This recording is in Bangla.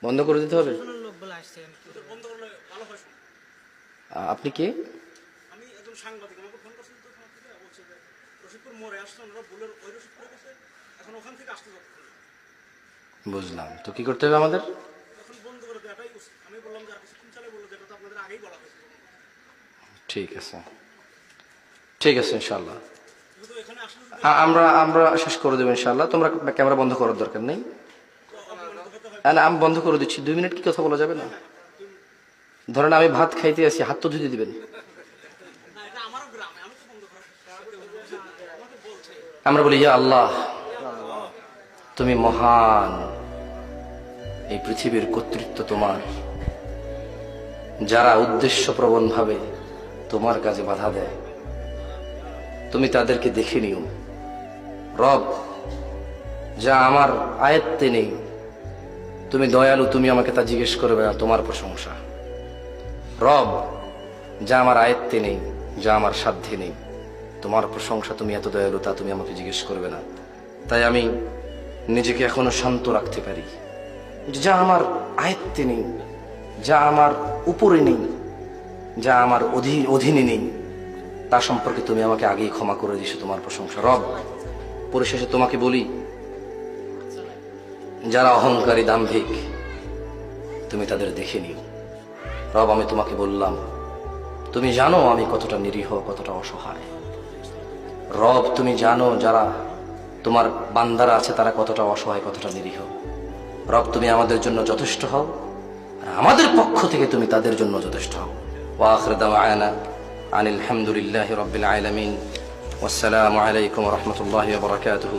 বন্ধ করে দিতে হবে। প্রশাসনের লোক বলে আসছে বন্ধ করলে ভালো হয়। আপনি কে? আমি একজন সাংবাদিক, আমাকে ফোন করছিল তো ওখান থেকে, বলছে যে রশিদপুর মোড়ে আসছেন ওরা ভুলের ওই রশিদপুরের কাছে, এখন ওখান থেকে আসতে যাচ্ছে। বুঝলাম, তো কি করতে হবে আমাদের? এখন বন্ধ করে দেওয়াটাই উচিত। আমি বললাম যে আর কিছুক্ষণ চালে, বললো যেটা তো আপনাদের আগেই বলা হয়েছে। ঠিক আছে, ঠিক আছে, ইনশাল্লাহ কিন্তু এখানে আসলে আমরা আমরা শেষ করে দেবো ইনশাল্লাহ। তোমরা ক্যামেরা বন্ধ করার দরকার নেই। না, আমি বন্ধ করে দিচ্ছি। 2 মিনিট কি কথা বলা যাবে না? ধরেন আমি ভাত খাইতে আছি, হাত তো ধুতে দিবেন। না, এটা আমারও গ্রামে, আমি তো বন্ধ করা আমাকে বলছে। আমরা বলি ইয়া আল্লাহ, তুমি মহান, এই পৃথিবীর কর্তৃত্ব তোমার। যারা উদ্দেশ্যপ্রবণ ভাবে তোমার কাজে বাধা দেয়, তুমি তাদেরকে দেখে নিও। রব, যা আমার আয়ত্তে নেই, তুমি দয়ালু, তুমি আমাকে তা জিজ্ঞেস করবে না, তোমার প্রশংসা। রব, যা আমার আয়ত্তে নেই, যা আমার সাধ্যে নেই, তোমার প্রশংসা, তুমি এত দয়ালু, তা তুমি আমাকে জিজ্ঞেস করবে না। তাই আমি নিজেকে এখনো শান্ত রাখতে পারি। যা আমার আয়ত্তে নেই, যা আমার উপরে নেই, যা আমার অধীনে নেই, তা সম্পর্কে তুমি আমাকে আগেই ক্ষমা করে দিছো, তোমার প্রশংসা। রব, পরিশেষে তোমাকে বলি, যারা অহংকারী দাম্ভিক, তুমি তাদের দেখে নিও। রব, আমি তোমাকে বললাম, তুমি জানো আমি কতটা নিরীহ, কতটা অসহায়। রব, তুমি জানো যারা তোমার বান্দারা আছে তারা কতটা অসহায়, কতটা নিরীহ। রব, তুমি আমাদের জন্য যথেষ্ট হও, আর আমাদের পক্ষ থেকে তুমি তাদের জন্য যথেষ্ট হও। ওয়া আখিরু দাওয়ানা আনিল হামদুলিল্লাহি রাব্বিল আলামিন। ওয়াসসালামু আলাইকুম ওয়া রাহমাতুল্লাহি ওয়া বারাকাতুহু।